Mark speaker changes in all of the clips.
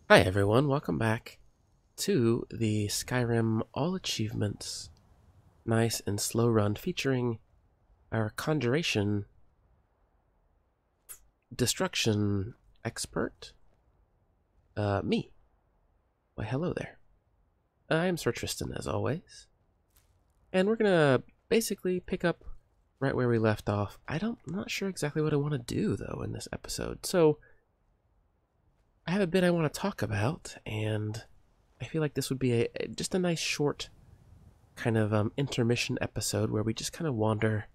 Speaker 1: Hi everyone, welcome back to the Skyrim All Achievements Nice and Slow Run featuring our Conjuration Destruction Expert, me. Why, hello there. I'm Sir Tristan as always, and we're gonna basically pick up right where we left off. I'm not sure exactly what I want to do though in this episode, so I have a bit I want to talk about, and I feel like this would be just a nice short kind of intermission episode where we just kind of wander,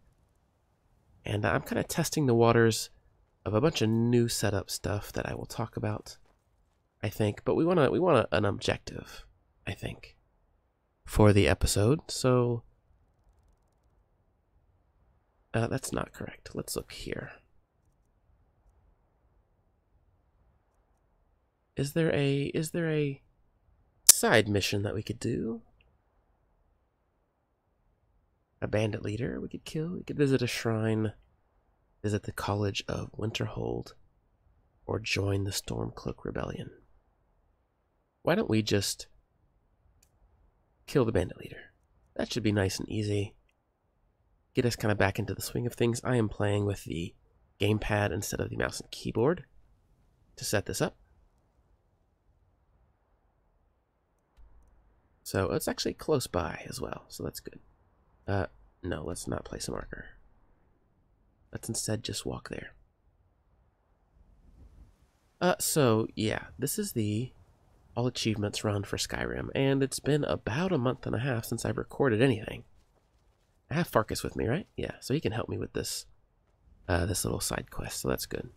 Speaker 1: and I'm kind of testing the waters of a bunch of new setup stuff that I will talk about, I think. But we want an objective, I think, for the episode. So that's not correct. Let's look here. Is there a side mission that we could do? A bandit leader we could kill. We could visit a shrine, visit the College of Winterhold, or join the Stormcloak Rebellion. Why don't we just kill the bandit leader? That should be nice and easy. Get us kind of back into the swing of things. I am playing with the gamepad instead of the mouse and keyboard to set this up. So it's actually close by as well, so that's good. No, let's not place a marker. Let's instead just walk there. So yeah, this is the All Achievements run for Skyrim, and it's been about a month and a half since I've recorded anything. I have Farkas with me, right? Yeah, so he can help me with this this little side quest, so that's good.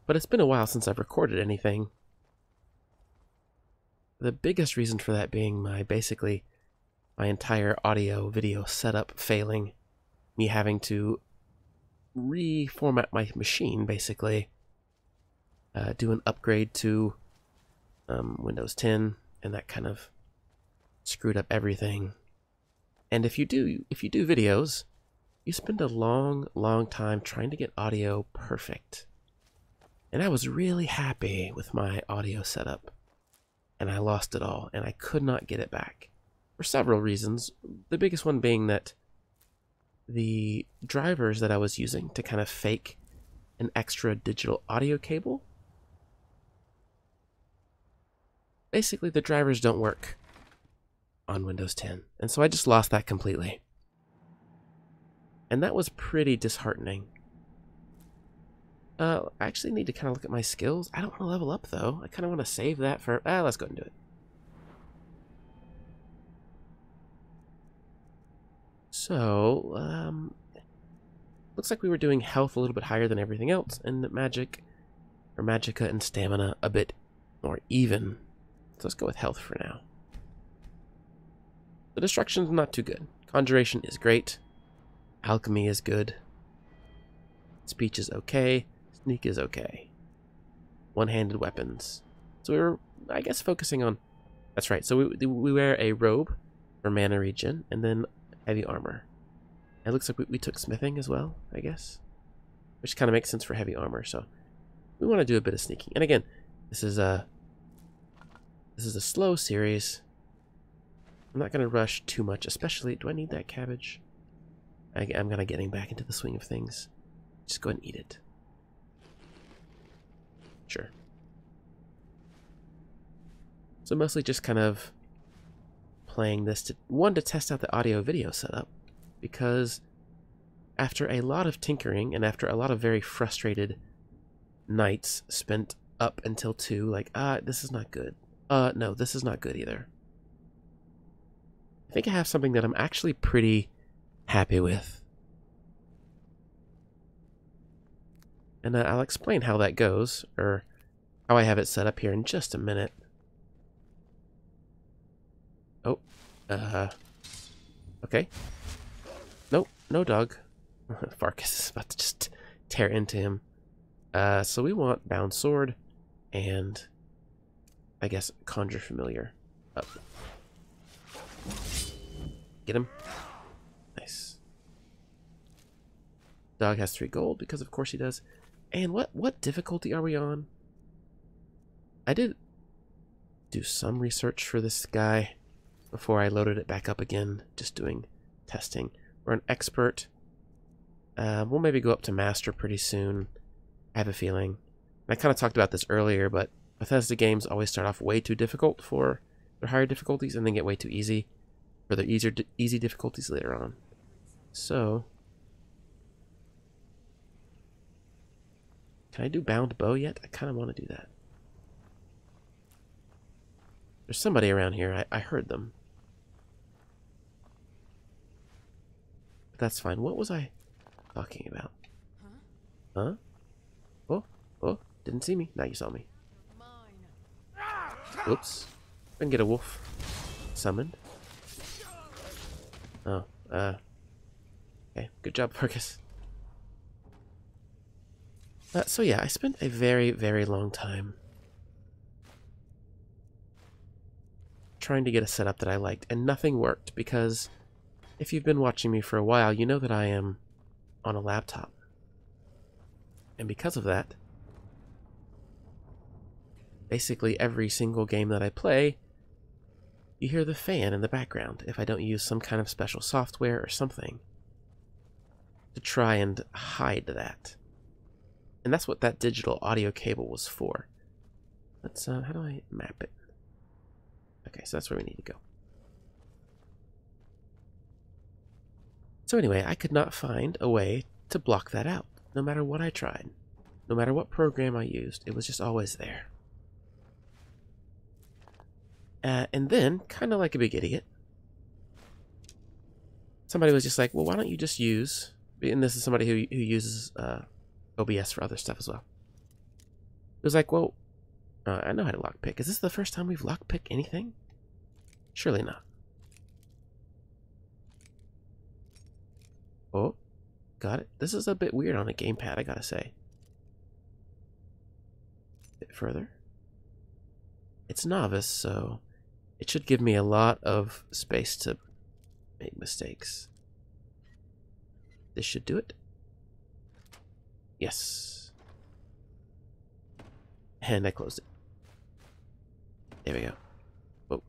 Speaker 1: But it's been a while since I've recorded anything. The biggest reason for that being basically my entire audio video setup failing, me having to reformat my machine, basically, do an upgrade to Windows 10, and that kind of screwed up everything. And if you do videos, you spend a long time trying to get audio perfect. And I was really happy with my audio setup, and I lost it all, and I could not get it back for several reasons. The biggest one being that the drivers that I was using to kind of fake an extra digital audio cable, basically the drivers don't work on Windows 10, and so I just lost that completely. And that was pretty disheartening. I actually need to kind of look at my skills. I don't want to level up though. I kind of want to save that for... let's go ahead and do it. So, looks like we were doing health a little bit higher than everything else, and magic, or magicka and stamina a bit more even. So let's go with health for now. The destruction's not too good. Conjuration is great. Alchemy is good. Speech is okay. Sneak is okay. One-handed weapons. So we were, I guess, focusing on... That's right. So we wear a robe for mana regen, and then heavy armor. It looks like we took smithing as well, I guess, which kind of makes sense for heavy armor. So we want to do a bit of sneaking. And again, this is a slow series. I'm not going to rush too much, especially... Do I need that cabbage? I'm kind of getting back into the swing of things. Just go ahead and eat it. Sure. So mostly just kind of playing this to test out the audio video setup, because after a lot of tinkering and after a lot of very frustrated nights spent up until 2, like, this is not good. No, this is not good either. I think I have something that I'm actually pretty happy with. And I'll explain how that goes, or how I have it set up here in just a minute. Oh, okay. Nope, no dog. Farkas is about to just tear into him. So we want Bound Sword, and I guess Conjure Familiar up. Get him. Nice. Dog has 3 gold, because of course he does. And what difficulty are we on? I did do some research for this guy before I loaded it back up again, just doing testing. We're an expert. We'll maybe go up to master pretty soon, I have a feeling. I kind of talked about this earlier, but Bethesda games always start off way too difficult for their higher difficulties and then get way too easy for their easy difficulties later on. So, can I do bound bow yet? I kind of want to do that. There's somebody around here. I heard them. But that's fine. What was I talking about? Huh? Oh, didn't see me. Now you saw me. Oops. I can get a wolf summoned. Oh, okay. Good job, Fergus. So yeah, I spent a very, very long time trying to get a setup that I liked, and nothing worked because if you've been watching me for a while, you know that I am on a laptop. And because of that, basically every single game that I play, you hear the fan in the background if I don't use some kind of special software or something to try and hide that. And that's what that digital audio cable was for. Let's, how do I map it? Okay, so that's where we need to go. So anyway, I could not find a way to block that out, no matter what I tried. No matter what program I used, it was just always there. And then, kind of like a big idiot, somebody was just like, well, why don't you just use... And this is somebody who uses OBS for other stuff as well. It was like, well, I know how to lockpick. Is this the first time we've lockpicked anything? Surely not. Oh, got it. This is a bit weird on a gamepad, I gotta say. A bit further. It's novice, so it should give me a lot of space to make mistakes. This should do it. Yes. And I closed it. There we go. Whoa.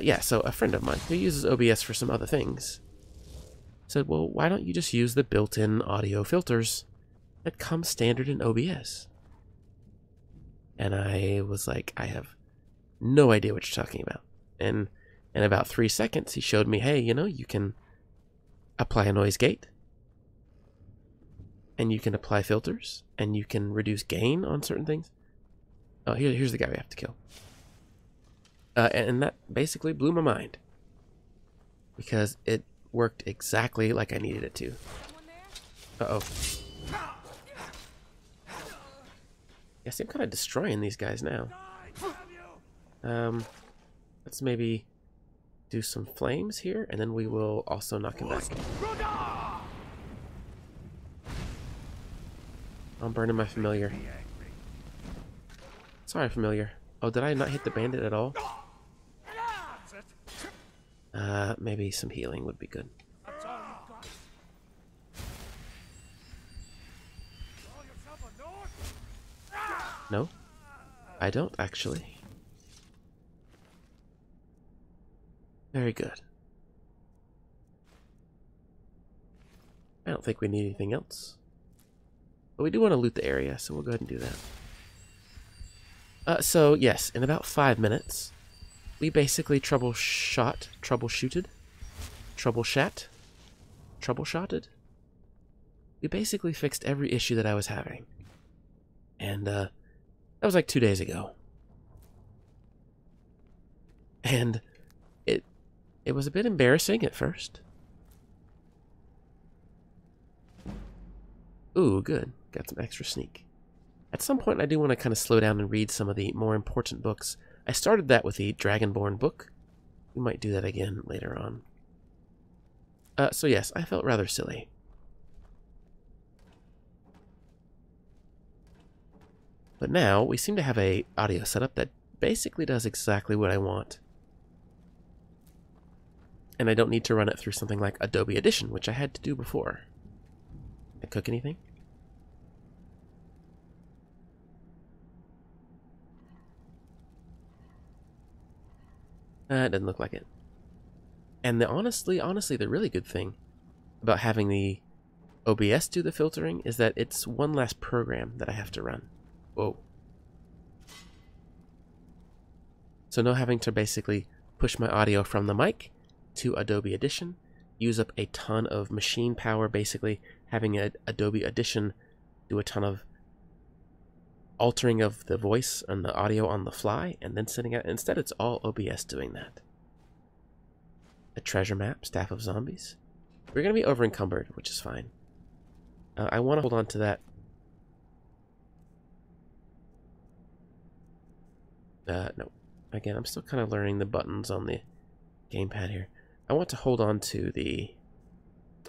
Speaker 1: Yeah, so a friend of mine who uses OBS for some other things said, well, why don't you just use the built-in audio filters that come standard in OBS? And I was like, I have no idea what you're talking about. And in about 3 seconds, he showed me, hey, you know, you can apply a noise gate, and you can apply filters, and you can reduce gain on certain things. Oh, here's the guy we have to kill. And that basically blew my mind, because it worked exactly like I needed it to. Uh-oh. Yeah, see, I'm kind of destroying these guys now. Let's maybe do some flames here, and then we will also knock him back. I'm burning my familiar. Sorry, familiar. Oh, did I not hit the bandit at all? Maybe some healing would be good. No, I don't actually. Very good. I don't think we need anything else. But we do want to loot the area, so we'll go ahead and do that. So, yes, in about 5 minutes, we basically troubleshotted. We basically fixed every issue that I was having. And, that was like 2 days ago. And it was a bit embarrassing at first. Ooh, good. Got some extra sneak. At some point, I do want to kind of slow down and read some of the more important books. I started that with the Dragonborn book. We might do that again later on. So yes, I felt rather silly. But now, we seem to have a audio setup that basically does exactly what I want. And I don't need to run it through something like Adobe Audition, which I had to do before. Can I cook anything? It doesn't look like it. And honestly, the really good thing about having the OBS do the filtering is that it's one less program that I have to run. Whoa. So no having to basically push my audio from the mic to Adobe Audition, use up a ton of machine power, basically having Adobe Audition do a ton of altering of the voice and the audio on the fly, and then sending out. Instead, it's all OBS doing that. A treasure map, Staff of Zombies. We're going to be over encumbered, which is fine. I want to hold on to that. No. Again, I'm still kind of learning the buttons on the gamepad here. I want to hold on to the...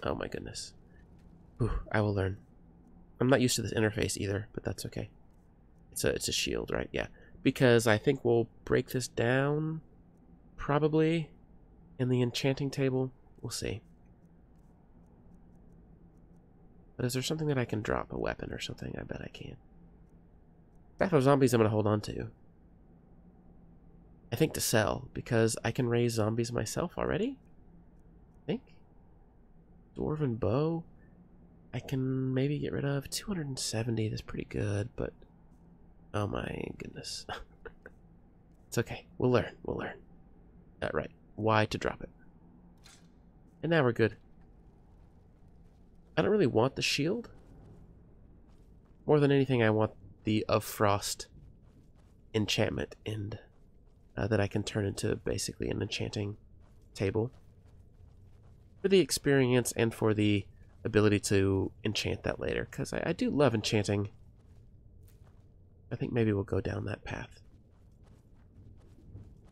Speaker 1: Oh my goodness. Whew, I will learn. I'm not used to this interface either, but that's okay. It's a shield, right? Yeah. Because I think we'll break this down, probably, in the enchanting table. We'll see. But is there something that I can drop? A weapon or something? I bet I can. Staff of Zombies I'm going to hold on to. I think to sell, because I can raise zombies myself already. I think. Dwarven Bow. I can maybe get rid of 270. That's pretty good, but... Oh my goodness. It's okay. We'll learn. We'll learn. Right. Y to drop it. And now we're good. I don't really want the shield. More than anything, I want the Of Frost enchantment end that I can turn into basically an enchanting table. For the experience and for the ability to enchant that later, because I do love enchanting. I think maybe we'll go down that path.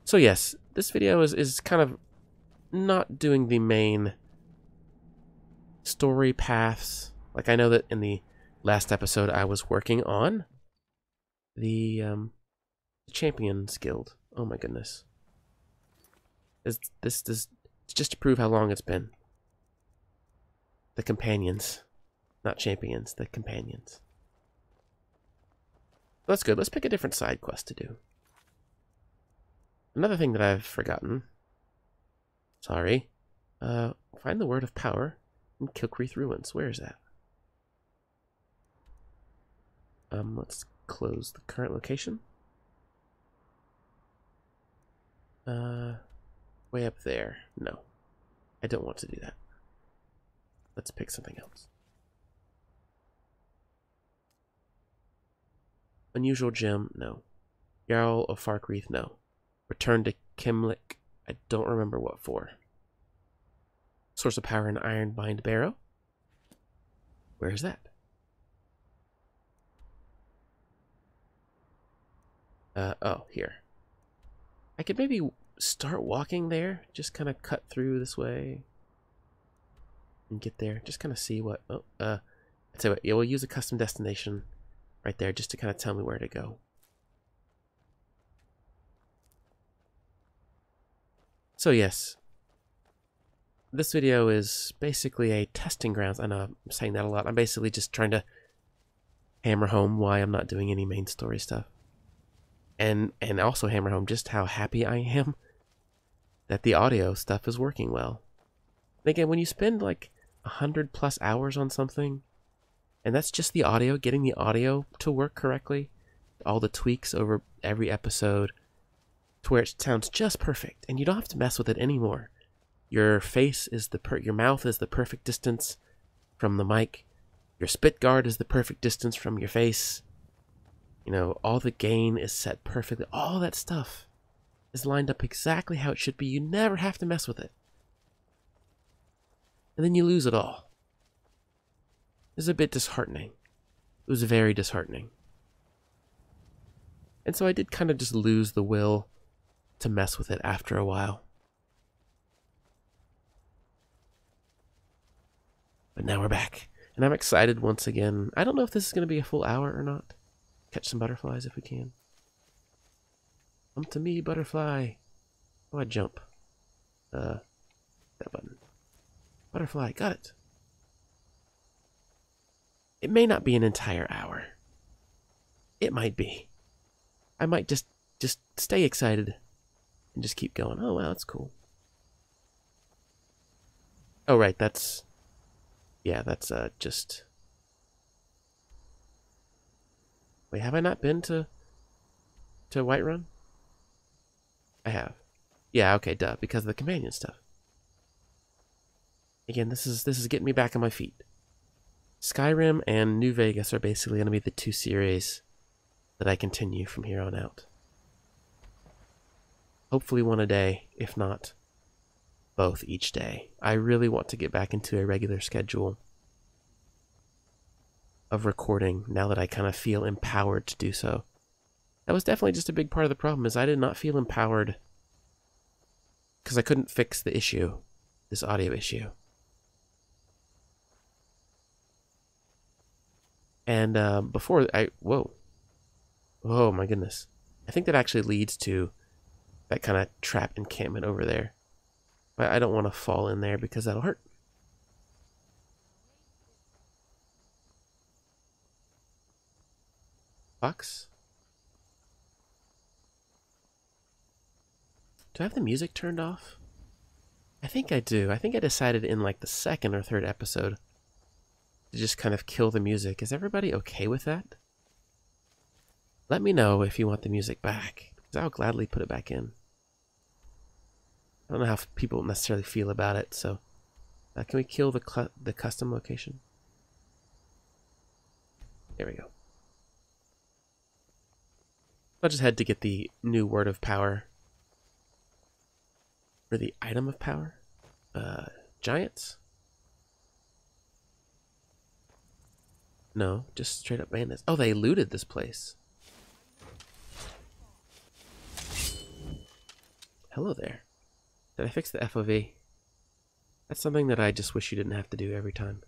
Speaker 1: So yes, this video is kind of not doing the main story paths. Like, I know that in the last episode I was working on the Champions Guild. Oh my goodness. This just to prove how long it's been. The companions. Not champions, the companions. That's good. Let's pick a different side quest to do. Another thing that I've forgotten. Sorry. Find the Word of Power in Kilcreath Ruins. Where is that? Let's close the current location. Way up there. No. I don't want to do that. Let's pick something else. Unusual Gem, no. Jarl of Farkreath, no. Return to Kimlik, I don't remember what for. Source of Power in Ironbind Barrow. Where is that? Oh, here. I could maybe start walking there, just kind of cut through this way and get there. Just kind of see what... Oh, I'd say what, yeah, we'll use a custom destination right there just to kind of tell me where to go. So yes, this video is basically a testing grounds. I know I'm saying that a lot. I'm basically just trying to hammer home why I'm not doing any main story stuff. And also hammer home just how happy I am that the audio stuff is working well. And again, when you spend like 100+ hours on something, and that's just the audio, getting the audio to work correctly, all the tweaks over every episode, to where it sounds just perfect, and you don't have to mess with it anymore. Your face is your mouth is the perfect distance from the mic. Your spit guard is the perfect distance from your face. You know, all the gain is set perfectly. All that stuff is lined up exactly how it should be. You never have to mess with it. And then you lose it all. It was a bit disheartening. It was very disheartening. And so I did kind of just lose the will to mess with it after a while. But now we're back. And I'm excited once again. I don't know if this is going to be a full hour or not. Catch some butterflies if we can. Come to me, butterfly. Oh, I jump. That button. Butterfly, got it. It may not be an entire hour. It might be. I might just stay excited and just keep going. Oh, wow, that's cool. Oh, right, that's... Yeah, that's just... Wait, have I not been to Whiterun? I have. Yeah, okay, duh, because of the companion stuff. Again, this is getting me back on my feet. Skyrim and New Vegas are basically going to be the two series that I continue from here on out. Hopefully one a day, if not both each day. I really want to get back into a regular schedule of recording now that I kind of feel empowered to do so. That was definitely just a big part of the problem, is I did not feel empowered because I couldn't fix the issue, this audio issue. And before whoa, oh my goodness, I think that actually leads to that kind of trap encampment over there. But I don't want to fall in there because that'll hurt. Fox? Do I have the music turned off? I think I do. I think I decided in like the second or third episode to just kind of kill the music. Is everybody okay with that? Let me know if you want the music back, because I'll gladly put it back in. I don't know how people necessarily feel about it, so can we kill the custom location? There we go. I'll just head to get the new word of power. Or the item of power? Giants? No, just straight up bandits. Oh, they looted this place. Hello there. Did I fix the FOV? That's something that I just wish you didn't have to do every time.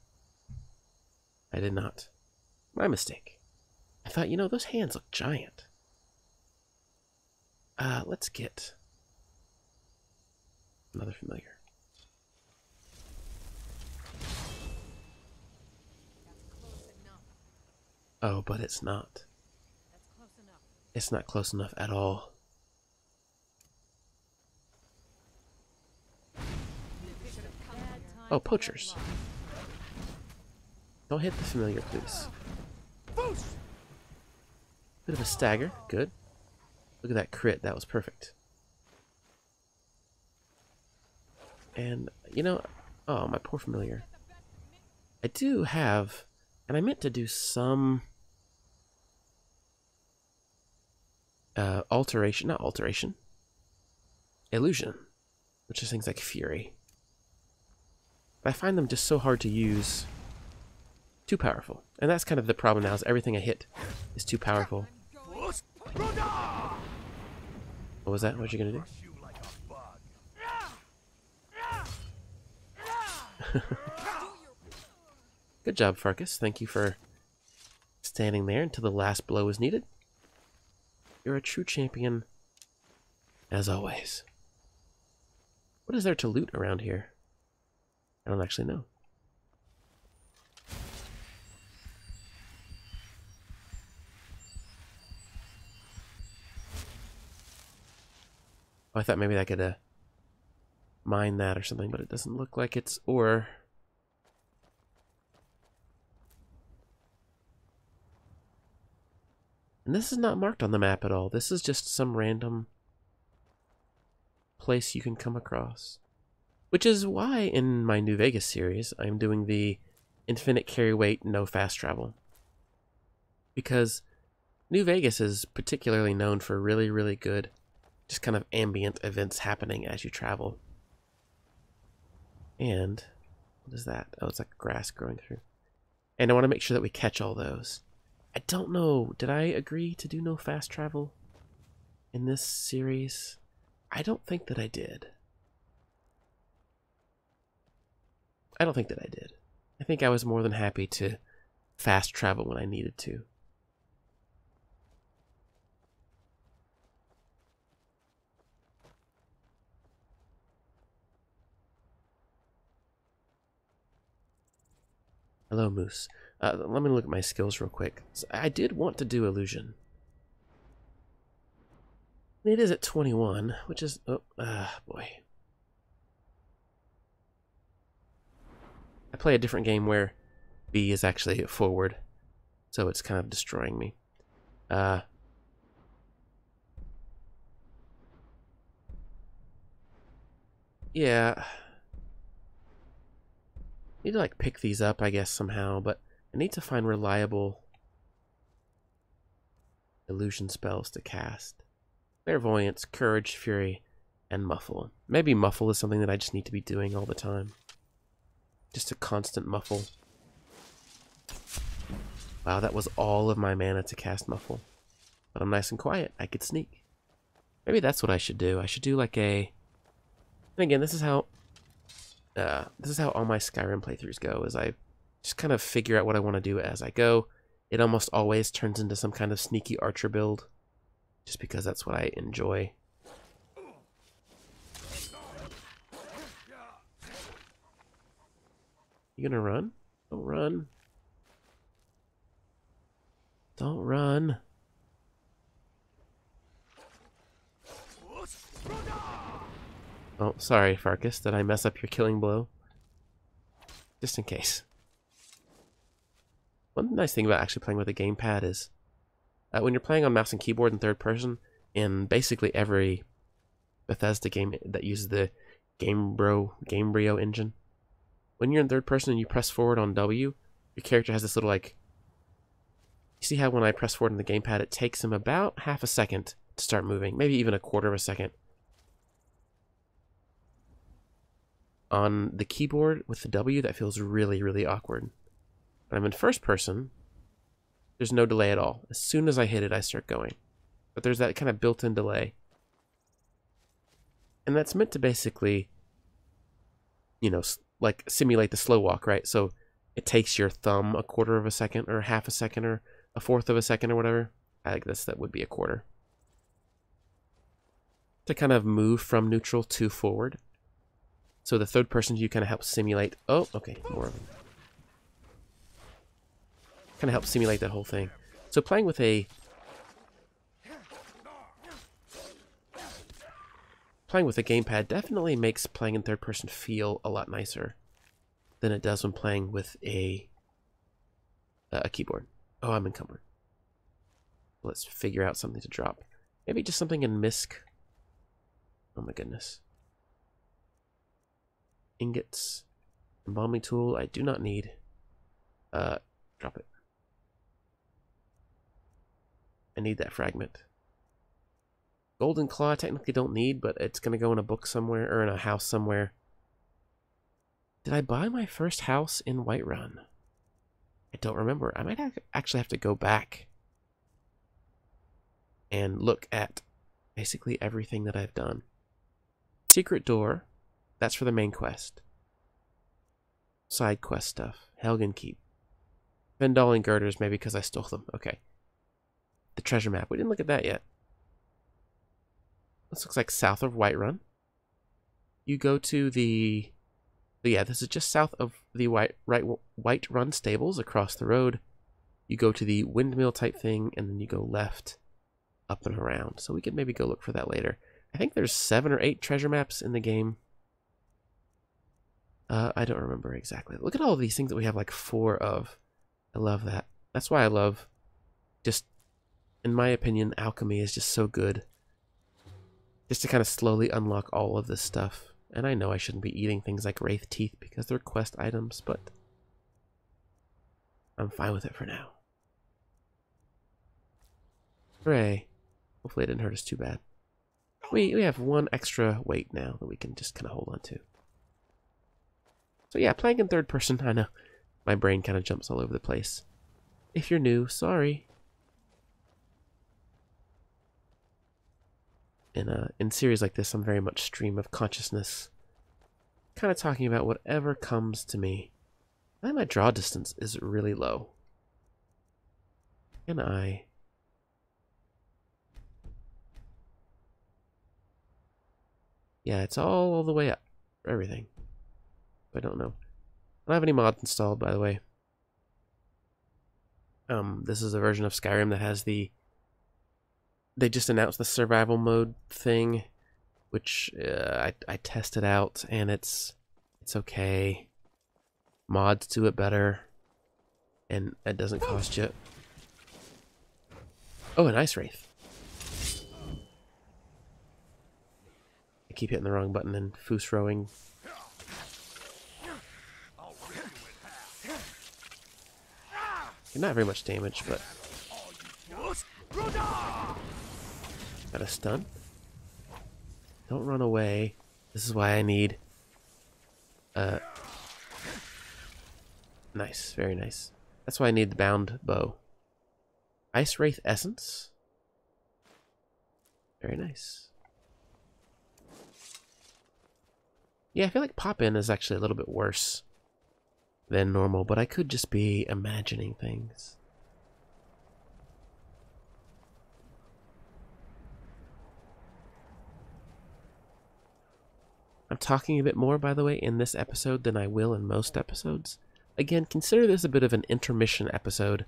Speaker 1: I did not. My mistake. I thought, you know, those hands look giant. Let's get another familiar. Oh, but it's not. It's not close enough at all. Oh, poachers. Don't hit the familiar, please. Bit of a stagger. Good. Look at that crit. That was perfect. And, you know... Oh, my poor familiar. I do have... And I meant to do some... alteration. Not alteration. Illusion. Which is things like Fury. But I find them just so hard to use. Too powerful. And that's kind of the problem now, is everything I hit is too powerful. What was that? What you gonna do? Good job, Farkas. Thank you for standing there until the last blow is needed. You're a true champion, as always. What is there to loot around here? I don't actually know. Oh, I thought maybe I could mine that or something, but it doesn't look like it's ore. And this is not marked on the map at all. This is just some random place you can come across. Which is why in my New Vegas series, I'm doing the infinite carry weight, no fast travel. Because New Vegas is particularly known for really, really good, just kind of ambient events happening as you travel. And, what is that? Oh, it's like grass growing through. And I want to make sure that we catch all those. I don't know, did I agree to do no fast travel in this series? I don't think that I did. I don't think that I did. I think I was more than happy to fast travel when I needed to. Hello, Moose. Let me look at my skills real quick. So I did want to do illusion. It is at 21, which is... Oh, boy. I play a different game where B is actually forward, so it's kind of destroying me. Yeah. Need to, like, pick these up, I guess, somehow, but I need to find reliable illusion spells to cast. Clairvoyance, Courage, Fury, and Muffle. Maybe Muffle is something that I just need to be doing all the time. Just a constant Muffle. Wow, that was all of my mana to cast Muffle. But I'm nice and quiet. I could sneak. Maybe that's what I should do. I should do like a... And again, this is how all my Skyrim playthroughs go, is I just kind of figure out what I want to do as I go. It almost always turns into some kind of sneaky archer build, just because that's what I enjoy. You gonna run? Don't run. Don't run. Oh, sorry, Farkas. Did I mess up your killing blow? Just in case. One nice thing about actually playing with a gamepad is when you're playing on mouse and keyboard in third person, in basically every Bethesda game that uses the Gamebryo engine, when you're in third person and you press forward on W, your character has this little, like... You see how when I press forward on the gamepad, it takes him about half a second to start moving, maybe even a quarter of a second. On the keyboard with the W, that feels really, really awkward. When I'm in first person, there's no delay at all. As soon as I hit it, I start going. But there's that kind of built-in delay. And that's meant to basically, you know, like simulate the slow walk, right? So it takes your thumb a quarter of a second or half a second or a fourth of a second or whatever. I guess that would be a quarter. To kind of move from neutral to forward. So the third person view kind of helps simulate... Oh, okay, more of them. Kind of helps simulate that whole thing. So playing with a... Playing with a gamepad definitely makes playing in third person feel a lot nicer than it does when playing with a keyboard. Oh, I'm encumbered. Let's figure out something to drop. Maybe just something in Misk. Oh my goodness. Ingots. Embalming tool, I do not need. Drop it. I need that fragment. Golden Claw I technically don't need, but it's going to go in a book somewhere, or in a house somewhere. Did I buy my first house in Whiterun? I don't remember. I might actually have to go back and look at basically everything that I've done. Secret Door, that's for the main quest. Side quest stuff. Helgen Keep. Vendal and Girders, maybe because I stole them. Okay. The treasure map. We didn't look at that yet. This looks like south of Whiterun. You go to the... Yeah, this is just south of the Whiterun stables across the road. You go to the windmill type thing, and then you go left, up and around. So we could maybe go look for that later. I think there's 7 or 8 treasure maps in the game. I don't remember exactly. Look at all of these things that we have like 4 of. I love that. That's why I love, just, in my opinion, alchemy is just so good. Just to kind of slowly unlock all of this stuff. And I know I shouldn't be eating things like Wraith Teeth because they're quest items, but I'm fine with it for now. Hooray. Hopefully it didn't hurt us too bad. We have 1 extra weight now that we can just kind of hold on to. So yeah, playing in third person, I know my brain kind of jumps all over the place. If you're new, sorry. In series like this, I'm very much stream of consciousness. Kind of talking about whatever comes to me. I think my draw distance is really low. Can I... Yeah, it's all the way up for everything. I don't know. I don't have any mods installed, by the way. This is a version of Skyrim that has the they just announced the survival mode thing, which I tested out, and it's okay. Mods do it better, and it doesn't cost you. Oh, an ice wraith. I keep hitting the wrong button and foos throwing. Not very much damage, but got a stun. Don't run away. This is why I need nice, very nice. That's why I need the bound bow. Ice Wraith Essence. Very nice. Yeah, I feel like pop-in is actually a little bit worse than normal, but I could just be imagining things. I'm talking a bit more, by the way, in this episode than I will in most episodes. Again, consider this a bit of an intermission episode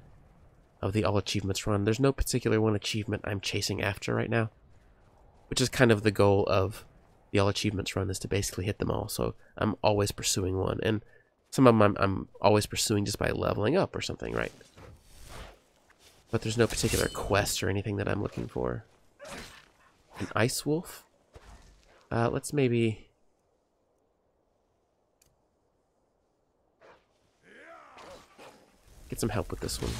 Speaker 1: of the All Achievements run. There's no particular one achievement I'm chasing after right now, which is kind of the goal of the All Achievements run, is to basically hit them all. So I'm always pursuing one, and some of them I'm always pursuing just by leveling up or something, right? But there's no particular quest or anything that I'm looking for. An Ice Wolf? Let's maybe... get some help with this one.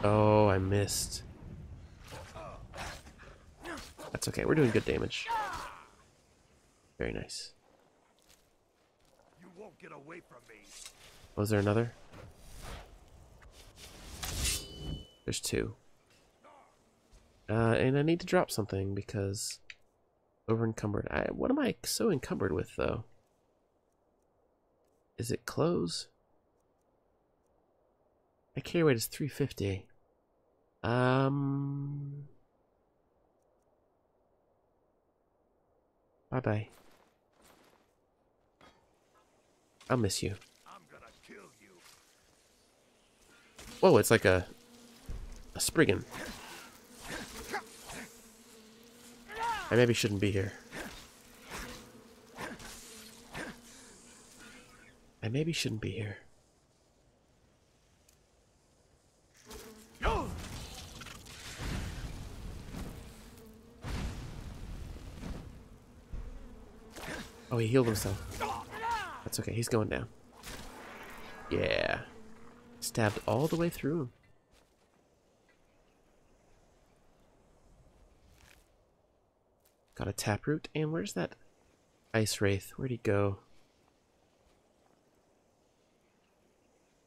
Speaker 1: Oh, I missed. That's okay, we're doing good damage. Very nice.
Speaker 2: You won't get away from me.
Speaker 1: Was there another? There's two. And I need to drop something because over encumbered. What am I so encumbered with though? Is it clothes? My carry weight is 350. Bye-bye. I'll miss you.
Speaker 2: I'm gonna kill you.
Speaker 1: Whoa, it's like a Spriggan. I maybe shouldn't be here. I maybe shouldn't be here. Oh, he healed himself. That's okay, he's going down. Yeah. Stabbed all the way through him. Got a taproot, and where's that Ice Wraith? Where'd he go?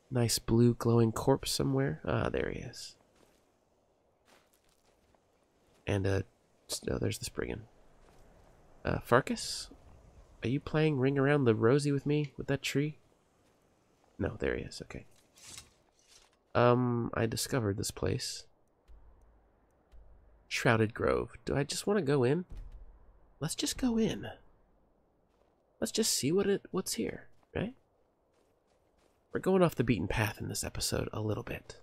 Speaker 1: Nice blue glowing corpse somewhere. Ah, there he is. And no, there's the Spriggan. Farkas? Are you playing Ring Around the Rosie with me with that tree? No, there he is. Okay. I discovered this place. Shrouded Grove. Do I just want to go in? Let's just go in. Let's just see what's here, right? We're going off the beaten path in this episode a little bit.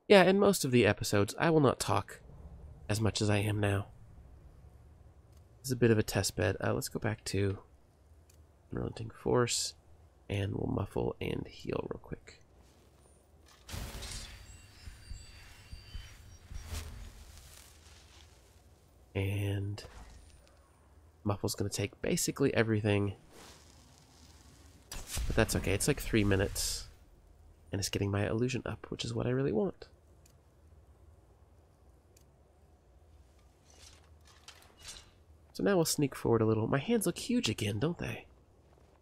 Speaker 1: Yeah, in most of the episodes, I will not talk as much as I am now. This is a bit of a test bed. Let's go back to Unrelenting Force, and we'll muffle and heal real quick. And muffle's going to take basically everything. But that's okay, it's like 3 minutes. And it's getting my illusion up, which is what I really want. So now we'll sneak forward a little. My hands look huge again, don't they?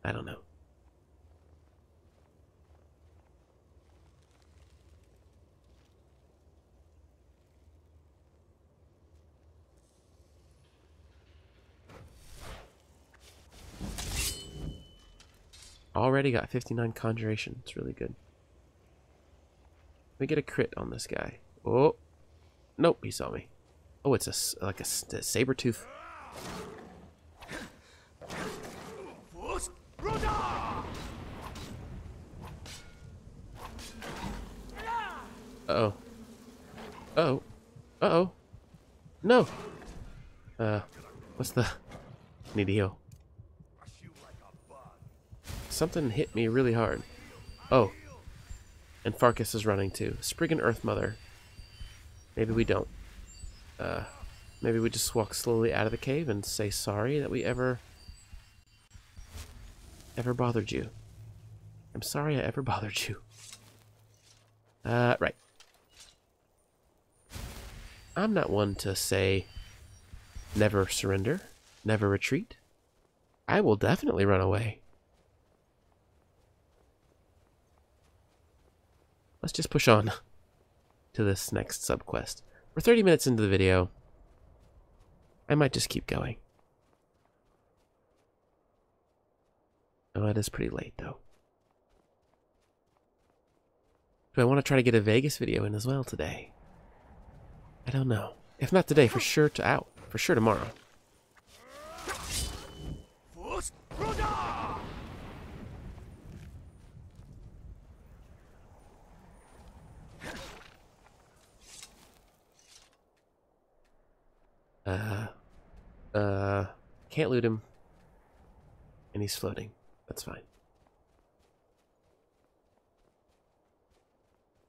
Speaker 1: I don't know. Already got 59 conjuration. It's really good. Let me get a crit on this guy. Oh, nope, he saw me. Oh, it's like a saber tooth. Uh-oh. Uh-oh. Uh-oh. No! What's the... Needio. Something hit me really hard. Oh. And Farkas is running too. Spriggan Earth Mother. Maybe we don't. Maybe we just walk slowly out of the cave and say sorry that we ever bothered you. I'm sorry I ever bothered you. Right. I'm not one to say never surrender, never retreat. I will definitely run away. Let's just push on to this next subquest. We're 30 minutes into the video. I might just keep going. Oh, it is pretty late, though. Do I want to try to get a Vegas video in as well today? I don't know. If not today, for sure for sure tomorrow. Can't loot him. And he's floating. That's fine.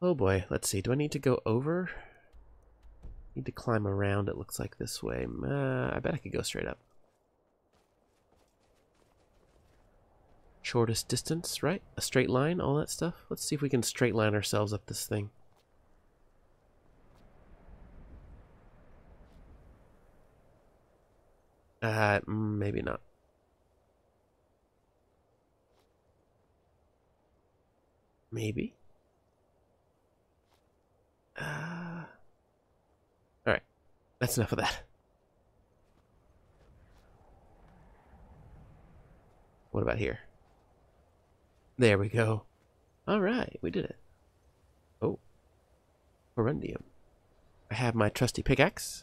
Speaker 1: Oh boy, let's see. Do I need to go over? Need to climb around, it looks like this way. I bet I could go straight up. Shortest distance, right? A straight line, all that stuff. Let's see if we can straight line ourselves up this thing. Maybe not. Maybe. Alright. That's enough of that. What about here? There we go. Alright, we did it. Oh. Corundium. I have my trusty pickaxe.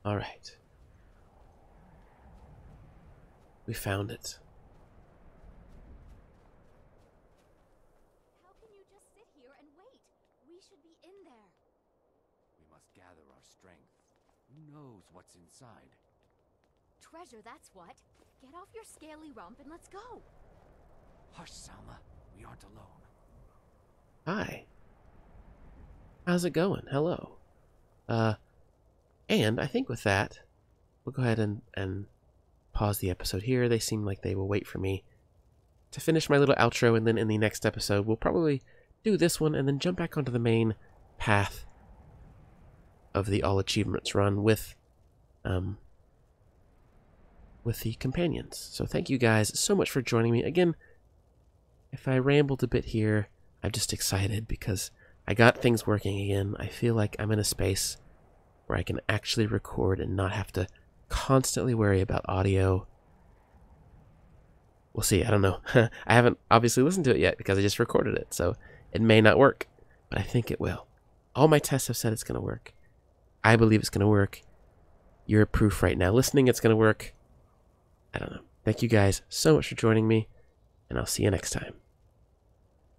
Speaker 1: All right. We found it.
Speaker 3: How can you just sit here and wait? We should be in there.
Speaker 4: We must gather our strength. Who knows what's inside?
Speaker 3: Treasure, that's what. Get off your scaly rump and let's go.
Speaker 4: Hush, Salma. We aren't alone.
Speaker 1: Hi. How's it going? Hello. And I think with that, we'll go ahead and pause the episode here. They seem like they will wait for me to finish my little outro, and then in the next episode, we'll probably do this one and then jump back onto the main path of the All Achievements run with the companions. So thank you guys so much for joining me. Again, if I rambled a bit here, I'm just excited because I got things working again. I feel like I'm in a space where I can actually record and not have to constantly worry about audio. We'll see, I don't know. I haven't obviously listened to it yet because I just recorded it, so it may not work, but I think it will. All my tests have said it's going to work. I believe it's going to work. You're proof right now. Listening, it's going to work. I don't know. Thank you guys so much for joining me, and I'll see you next time.